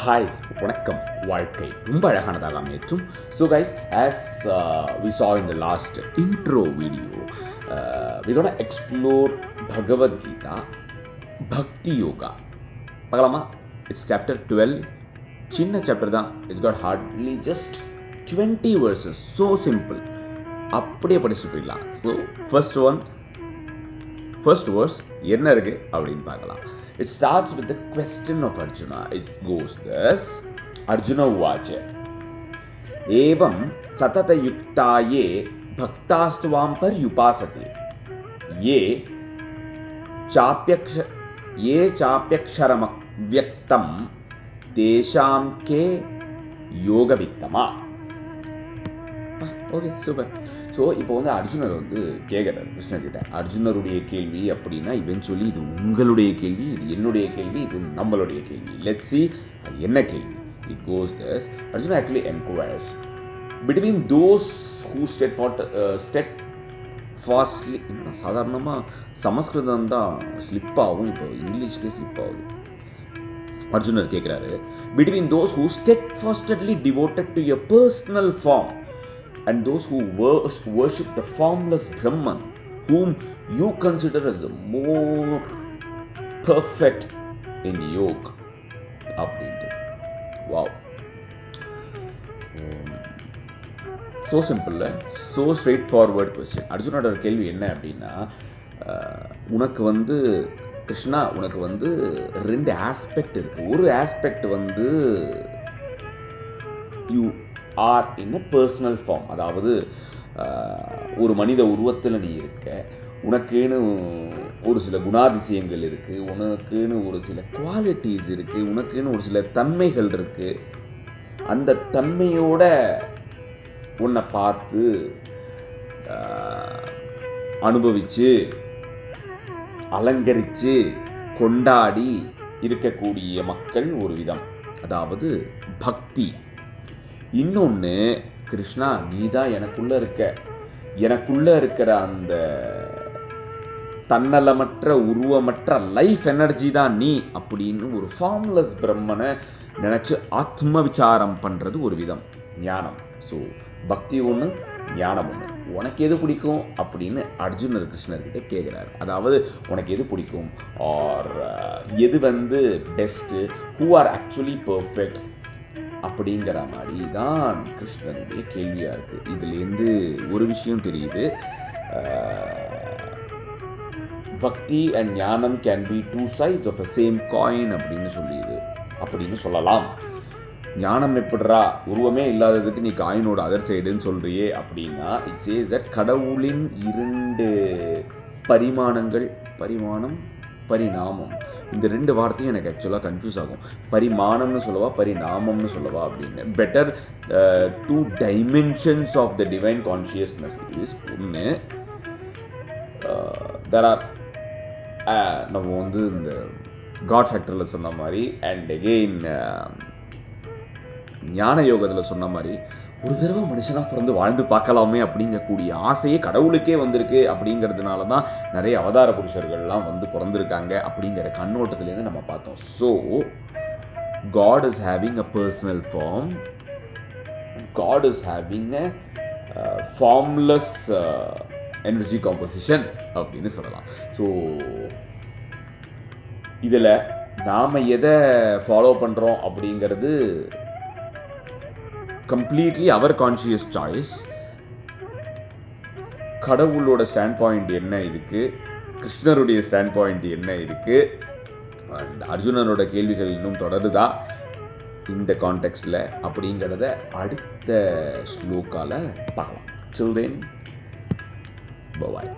Hi வணக்கம். வாழ்க்கை ரொம்ப அழகானதாக அமையற்றும். So guys, as we saw in the last intro video, we're gonna explore Bhagavad Gita, Bhakti Yoga. பார்க்கலாமா? It's chapter 12. சின்ன சாப்டர் தான். It's got hardly just 20 verses. So simple. அப்படியே படிச்சுட்டு போயிடலாம். ஸோ ஃபர்ஸ்ட் verse என்ன இருக்கு அப்படின்னு பார்க்கலாம். It starts with the question of Arjuna. It goes thus. Arjuna uvacha. Evam satata yuktaye bhaktastvam par yupasate. Ye chapyaksharam vyaktam tesham ke yoga vittama. Okay, super. So இப்போ அர்ஜுனர் கேட்குறாரு கிருஷ்ணர்கிட்ட. அர்ஜுனருடைய கேள்வி அப்படின்னா eventually இது உங்களுடைய கேள்வி, இது என்னுடைய கேள்வி, இது நம்மளுடைய கேள்வி. லெட்ஸ் சி அது என்ன கேள்வி. It goes this. Arjuna actually enquires between those who steadfastly. சாதாரணமாக சமஸ்கிருதம் தான் ஸ்லிப் ஆகும், இப்போ இங்கிலீஷ்க்கே ஸ்லிப் ஆகுது. அர்ஜுனர் கேட்குறாரு, between those who steadfastly devoted to your personal form and those who worship the formless Brahman, whom you consider as the more perfect in yoga. அப்படின்ட்டு. Wow. So simple, so straightforward question. அர்ஜுனோட கேள்வி என்ன அப்படின்னா, உனக்கு கிருஷ்ணா உனக்கு ரெண்டு aspect இருக்குது. ஒரு aspect you are in a personal form, அதாவது ஒரு மனித உருவத்தில் நீ இருக்க. உனக்குன்னு ஒரு சில குணாதிசயங்கள் இருக்குது, உனக்குன்னு ஒரு சில குவாலிட்டிஸ் இருக்குது, உனக்குன்னு ஒரு சில தன்மைகள் இருக்குது. அந்த தன்மையோட உன்னை பார்த்து அனுபவித்து அலங்கரித்து கொண்டாடி இருக்கக்கூடிய மக்கள் ஒரு விதம், அதாவது பக்தி. இன்னொன்று, கிருஷ்ணா நீ தான் எனக்குள்ளே இருக்கிற அந்த தன்னலமற்ற உருவமற்ற லைஃப் எனர்ஜி தான் நீ அப்படின்னு ஒரு ஃபார்ம்லெஸ் பிரம்மனை நினச்சி ஆத்ம விசாரம் பண்ணுறது ஒரு விதம் ஞானம். ஸோ பக்தி ஒன்று, ஞானம் ஒன்று. உனக்கு எது பிடிக்கும் அப்படின்னு அர்ஜுனர் கிருஷ்ணர்கிட்ட கேட்குறாரு. அதாவது உனக்கு எது பிடிக்கும், ஆர் எது best, who are actually perfect அப்படிங்கிற மாதிரி தான் கிருஷ்ணனுடைய கேள்வியாக இருக்குது. இதுலேருந்து ஒரு விஷயம் தெரியுது, பக்தி அண்ட் ஞானம் can be two sides of a same coin அப்படின்னு சொல்லலாம். ஞானம் எப்படிரா, உருவமே இல்லாததுக்கு நீ காயினோட அதர் சைடுன்னு சொல்கிறியே அப்படின்னா, இட் சேஸ் தட் கடவுளின் இரண்டு பரிமாணங்கள், பரிணாமம், இந்த ரெண்டு வார்த்தையும் எனக்கு ஆக்சுவலாக கன்ஃபியூஸ் ஆகும். பரிமாணம்னு சொல்லவா பரிணாமம்னு சொல்லவா அப்படின்னு. Better two dimensions of the divine consciousness is ஒன்று. தெர் ஆர் நம்ம இந்த காட் ஃபேக்டரில் சொன்ன மாதிரி, அண்ட் அகெயின் ஞான யோகத்தில் சொன்ன மாதிரி, ஒரு தடவை மனுஷனாக பிறந்து வாழ்ந்து பார்க்கலாமே அப்படிங்கக்கூடிய ஆசையே கடவுளுக்கே வந்திருக்கு. அப்படிங்கிறதுனால தான் நிறைய அவதார புருஷர்கள்லாம் பிறந்திருக்காங்க அப்படிங்கிற கண்ணோட்டத்துலேருந்து நம்ம பார்த்தோம். So God is having a personal form. God is having a formless energy composition அப்படின்னு சொல்லலாம். ஸோ இதில் நாம் எதை ஃபாலோ பண்ணுறோம் அப்படிங்கிறது கம்ப்ளீட்லி அவர் கான்ஷியஸ் சாய்ஸ். கடவுளோட ஸ்டாண்ட் பாயிண்ட் என்ன இருக்குது, கிருஷ்ணருடைய ஸ்டாண்ட் பாயிண்ட் என்ன இருக்குது, அண்ட் அர்ஜுனனோட கேள்விகள் இன்னும் தொடருதா இந்த கான்டெக்ஸ்டில் அப்படிங்கிறத அடுத்த ஸ்லோக்கால பார்க்கலாம். Till then, bye-bye.